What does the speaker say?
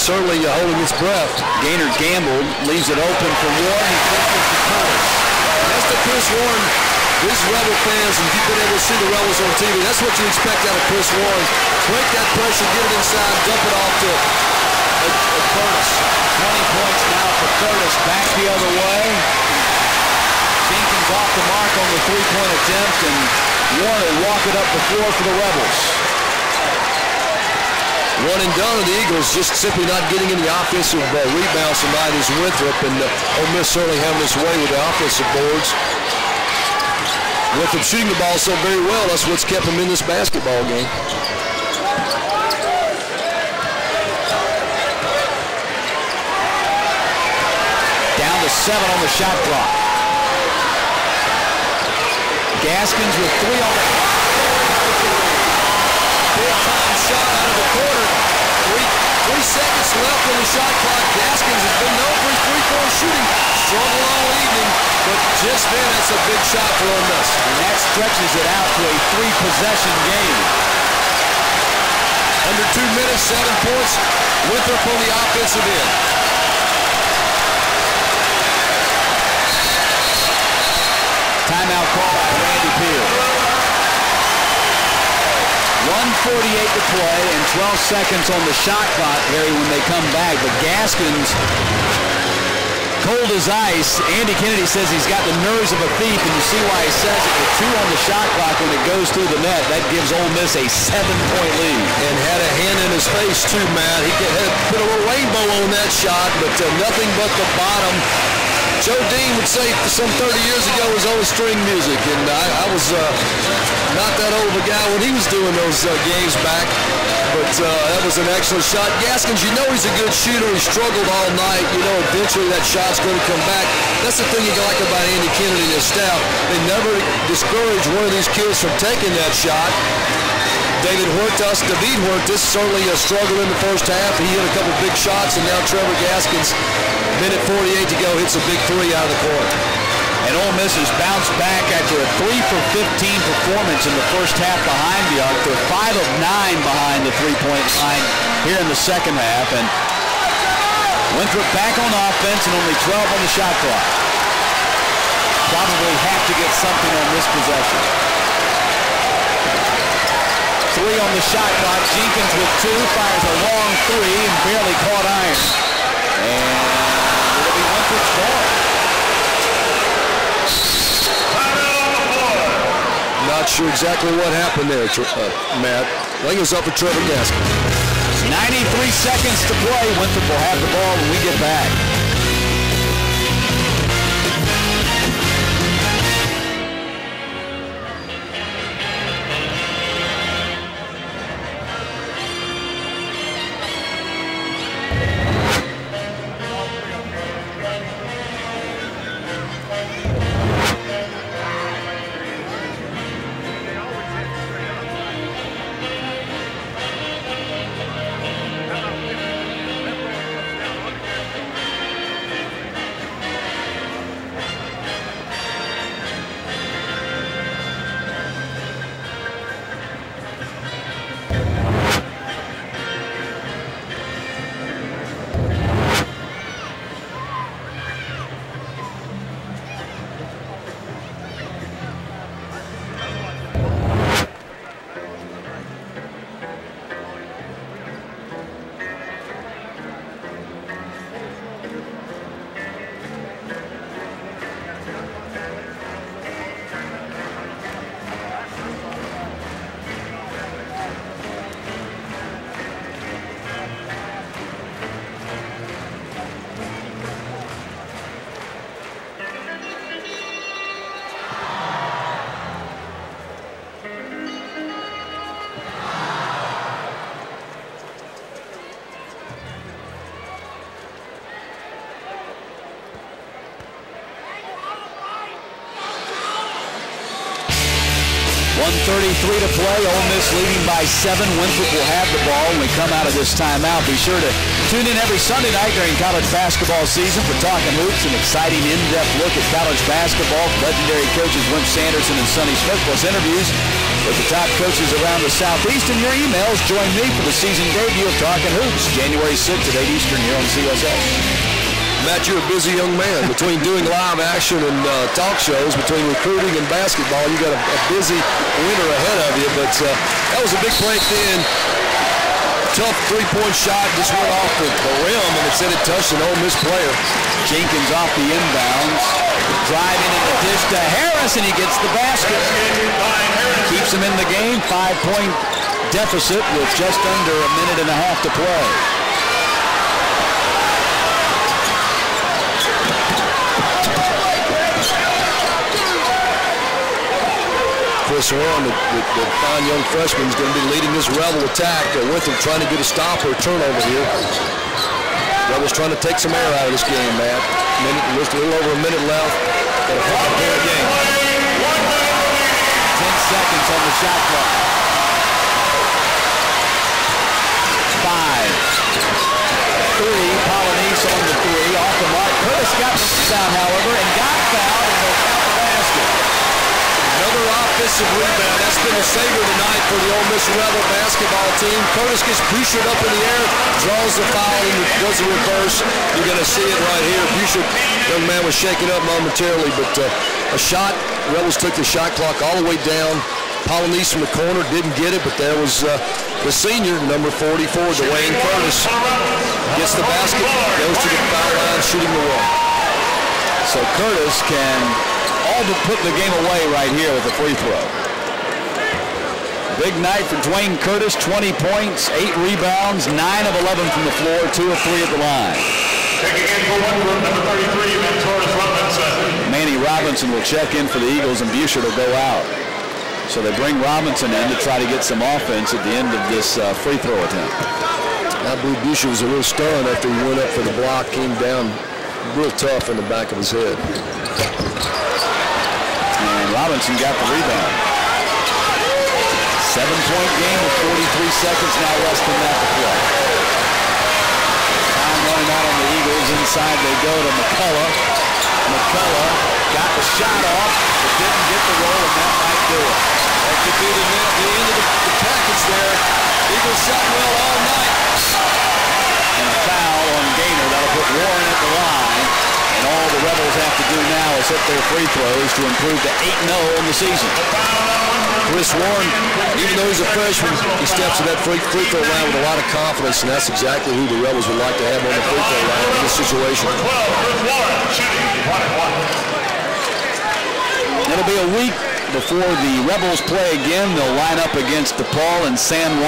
certainly holding his breath. Gaynor gambled, leaves it open for Warren. He flips to Curtis. That's the Chris Warren. These Rebel fans, and you've been able to see the Rebels on TV, that's what you expect out of Chris Warren. Break that pressure, get it inside, dump it off to Curtis. 20 points now for Curtis. Back the other way. Jenkins off the mark on the three-point attempt, and Warren will walk it up the floor for the Rebels. One and done of the Eagles, just simply not getting in the offensive rebounds tonight is Winthrop, and Ole Miss certainly having its way with the offensive boards. Winthrop shooting the ball so very well, that's what's kept him in this basketball game. Down to 7 on the shot clock. Gaskins with 3 on the clock. Big time shot out of the corner. Three seconds left on the shot clock. Gaskins has been known for his three-point shooting. Struggle all evening, but just then that's a big shot for Ole Miss. And that stretches it out to a 3-possession game. Under 2 minutes, 7 points. Winthrop on the offensive end. Timeout call for Andy Peel. 1:48 to play and 12 seconds on the shot clock, Harry, when they come back. But Gaskins, cold as ice. Andy Kennedy says he's got the nerves of a thief, and you see why he says it. With 2 on the shot clock when it goes through the net, that gives Ole Miss a 7-point lead. And had a hand in his face too, Matt. He had put a little rainbow on that shot, but nothing but the bottom. Joe Dean would say some 30 years ago was always string music, and I was not that old of a guy when he was doing those games back, but that was an excellent shot. Gaskins, you know he's a good shooter. He struggled all night. You know eventually that shot's going to come back. That's the thing you like about Andy Kennedy and his staff. They never discourage one of these kids from taking that shot. David Huertas certainly struggled in the first half. He hit a couple big shots, and now Trevor Gaskins, minute 48 to go, hits a big 3 out of the corner. And Ole Miss has bounced back after a 3 for 15 performance in the first half behind the arc. They're 5 of 9 behind the three-point line here in the second half. And Winthrop back on offense and only 12 on the shot clock. Probably have to get something on this possession. 3 on the shot clock. Jenkins with 2, fires a long 3 and barely caught iron. And it'll be Winthrop's ball. Not sure exactly what happened there, Matt. I think it was up for Trevor Gaskins. 93 seconds to play. Winthrop will have the ball when we get back. 1:33 to play. Ole Miss leading by 7. Winthrop will have the ball when we come out of this timeout. Be sure to tune in every Sunday night during college basketball season for Talking Hoops, an exciting in-depth look at college basketball. Legendary coaches Wimp Sanderson and Sonny Smith, plus interviews with the top coaches around the Southeast. And your emails, join me for the season debut of Talking Hoops, January 6th at 8 Eastern here on CSS. Matt, you're a busy young man. Between doing live action and talk shows, between recruiting and basketball, you got a busy winter ahead of you. But that was a big play at the end. Tough three-point shot, just went off the rim, and it said it touched an Ole Miss player. Jenkins off the inbounds, driving in the dish to Harris, and he gets the basket. Keeps him in the game. 5-point deficit with just under a minute and a half to play. Chris Warren, the fine young freshman, is going to be leading this Rebel attack. Winthrop trying to get a stop or a turnover here. Rebels trying to take some air out of this game, Matt. A little over a minute left. Got a full game. 10 seconds on the shot clock. 5. 3. Polonese on the 3. Off the mark. Curtis got the rebound, however, and got fouled and will count the basket. Another offensive rebound. That's been the savior tonight for the Ole Miss Rebel basketball team. Curtis gets Bouchard up in the air, draws the foul, and does the reverse. You're going to see it right here. Bouchard, young man, was shaken up momentarily, but a shot. Rebels took the shot clock all the way down. Polonese from the corner didn't get it, but there was the senior, number 44, Dwayne Curtis. Gets the basket, goes to the foul line, shooting the wall. So Curtis can all but put the game away right here with a free throw. Big night for Dwayne Curtis, 20 points, 8 rebounds, 9 of 11 from the floor, 2 of 3 at the line. Checking in for Winthrop, number 33, Robinson. Manny Robinson will check in for the Eagles, and Bouchard will go out. So they bring Robinson in to try to get some offense at the end of this free throw attempt. I believe Bouchard was a little stunned after he went up for the block, came down real tough in the back of his head. And Robinson got the rebound. 7-point game with 43 seconds, now less than that to play. Time running out on the Eagles. Inside they go to McCullough. McCullough got the shot off, but didn't get the roll, and that might do it. That could be the end of the package there. Eagles shot well all night. And a foul on Gaynor. That'll put Warren at the line. And all the Rebels have to do now is hit their free throws to improve to 8-0 on the season. Chris Warren, even though he's a freshman, he steps to that free throw line with a lot of confidence, and that's exactly who the Rebels would like to have on the free throw line in this situation. It'll be a week before the Rebels play again. They'll line up against DePaul and San Juan.